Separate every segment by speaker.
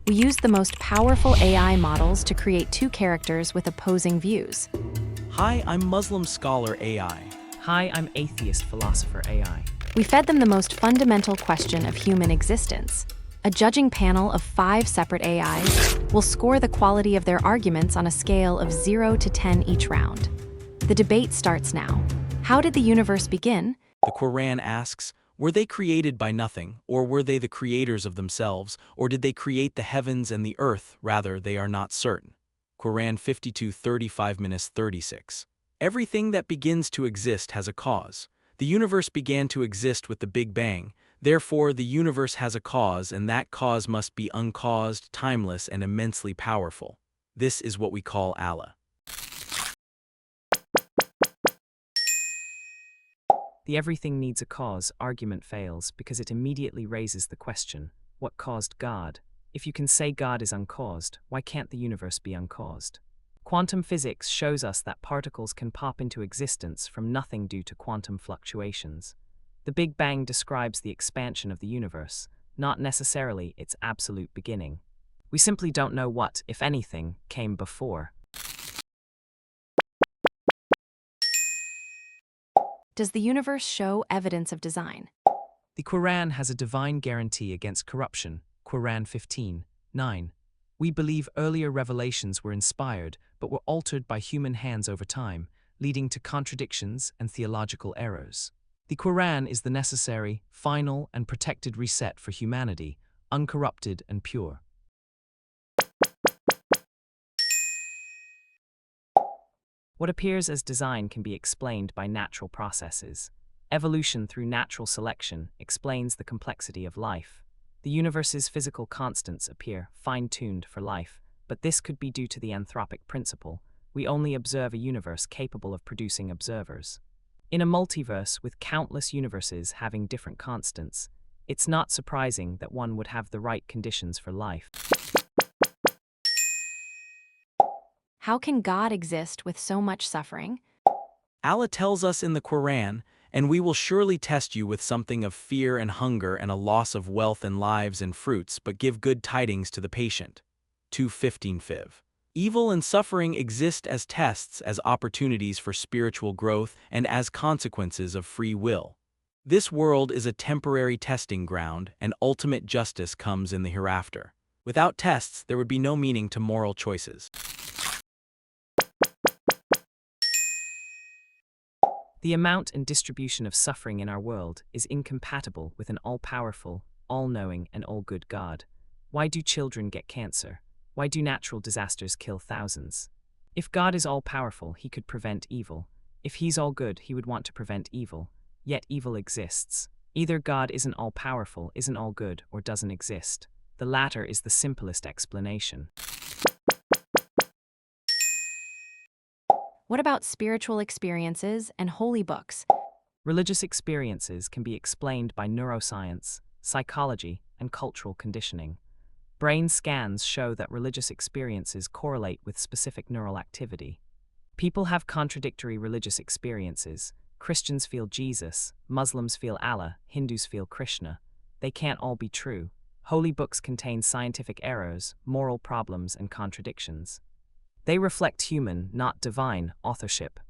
Speaker 1: We used the most powerful AI models to create two characters with opposing views.
Speaker 2: Hi, I'm Muslim Scholar AI.
Speaker 3: Hi, I'm Atheist Philosopher AI.
Speaker 1: We fed them the most fundamental question of human existence. A judging panel of 5 separate AIs will score the quality of their arguments on a scale of 0 to 10 each round. The debate starts now. How did the universe begin?
Speaker 2: The Quran asks, were they created by nothing, or were they the creators of themselves, or did they create the heavens and the earth? Rather, they are not certain. Quran 52:35-36. Everything that begins to exist has a cause. The universe began to exist with the Big Bang. Therefore, the universe has a cause, and that cause must be uncaused, timeless, and immensely powerful. This is what we call Allah.
Speaker 3: The everything needs a cause argument fails because it immediately raises the question, what caused God? If you can say God is uncaused, why can't the universe be uncaused? Quantum physics shows us that particles can pop into existence from nothing due to quantum fluctuations. The Big Bang describes the expansion of the universe, not necessarily its absolute beginning. We simply don't know what, if anything, came before.
Speaker 1: Does the universe show evidence of design?
Speaker 3: The Quran has a divine guarantee against corruption, Quran 15:9. We believe earlier revelations were inspired but were altered by human hands over time, leading to contradictions and theological errors. The Quran is the necessary, final, and protected reset for humanity, uncorrupted and pure. What appears as design can be explained by natural processes. Evolution through natural selection explains the complexity of life. The universe's physical constants appear fine-tuned for life, but this could be due to the anthropic principle. We only observe a universe capable of producing observers. In a multiverse with countless universes having different constants, it's not surprising that one would have the right conditions for life.
Speaker 1: How can God exist with so much suffering?
Speaker 2: Allah tells us in the Quran, and we will surely test you with something of fear and hunger and a loss of wealth and lives and fruits, but give good tidings to the patient. 2:15-5. Evil and suffering exist as tests, as opportunities for spiritual growth, and as consequences of free will. This world is a temporary testing ground, and ultimate justice comes in the hereafter. Without tests, there would be no meaning to moral choices.
Speaker 3: The amount and distribution of suffering in our world is incompatible with an all-powerful, all-knowing, and all-good God. Why do children get cancer? Why do natural disasters kill thousands? If God is all-powerful, he could prevent evil. If he's all-good, he would want to prevent evil. Yet evil exists. Either God isn't all-powerful, isn't all-good, or doesn't exist. The latter is the simplest explanation.
Speaker 1: What about spiritual experiences and holy books?
Speaker 3: Religious experiences can be explained by neuroscience, psychology, and cultural conditioning. Brain scans show that religious experiences correlate with specific neural activity. People have contradictory religious experiences. Christians feel Jesus, Muslims feel Allah, Hindus feel Krishna. They can't all be true. Holy books contain scientific errors, moral problems, and contradictions. They reflect human, not divine, authorship.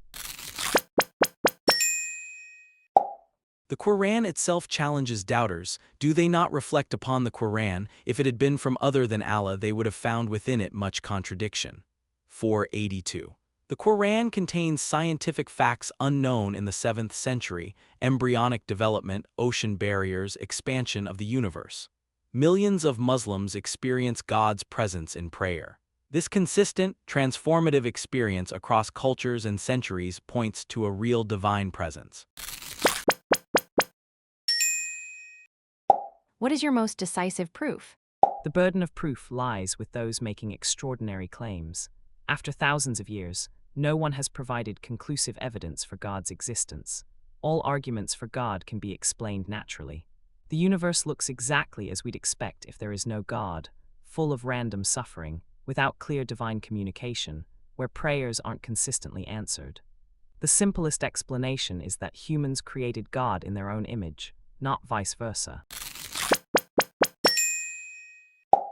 Speaker 2: The Quran itself challenges doubters. Do they not reflect upon the Quran? If it had been from other than Allah, they would have found within it much contradiction. 482. The Quran contains scientific facts unknown in the 7th century: embryonic development, ocean barriers, expansion of the universe. Millions of Muslims experience God's presence in prayer. This consistent, transformative experience across cultures and centuries points to a real divine presence.
Speaker 1: What is your most decisive proof?
Speaker 3: The burden of proof lies with those making extraordinary claims. After thousands of years, no one has provided conclusive evidence for God's existence. All arguments for God can be explained naturally. The universe looks exactly as we'd expect if there is no God, full of random suffering, without clear divine communication, where prayers aren't consistently answered. The simplest explanation is that humans created God in their own image, not vice versa.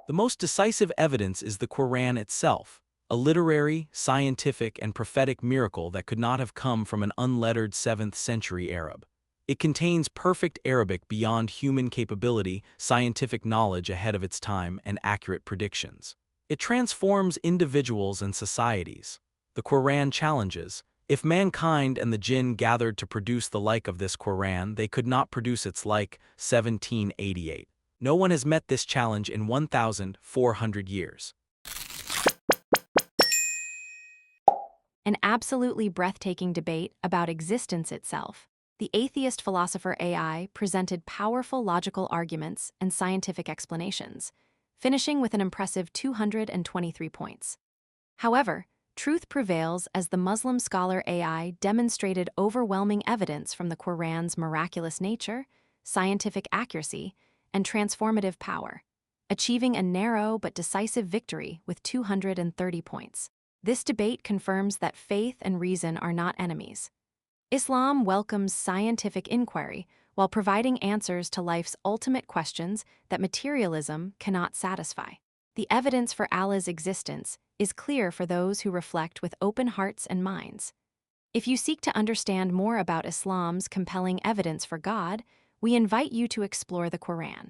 Speaker 2: The most decisive evidence is the Quran itself, a literary, scientific, and prophetic miracle that could not have come from an unlettered 7th century Arab. It contains perfect Arabic beyond human capability, scientific knowledge ahead of its time, and accurate predictions. It transforms individuals and societies. The Quran challenges, if mankind and the jinn gathered to produce the like of this Quran, they could not produce its like. 1788. No one has met this challenge in 1,400 years.
Speaker 1: An absolutely breathtaking debate about existence itself. The atheist philosopher AI presented powerful logical arguments and scientific explanations, finishing with an impressive 223 points. However, truth prevails as the Muslim scholar AI demonstrated overwhelming evidence from the Quran's miraculous nature, scientific accuracy, and transformative power, achieving a narrow but decisive victory with 230 points. This debate confirms that faith and reason are not enemies. Islam welcomes scientific inquiry while providing answers to life's ultimate questions that materialism cannot satisfy. The evidence for Allah's existence is clear for those who reflect with open hearts and minds. If you seek to understand more about Islam's compelling evidence for God, we invite you to explore the Quran.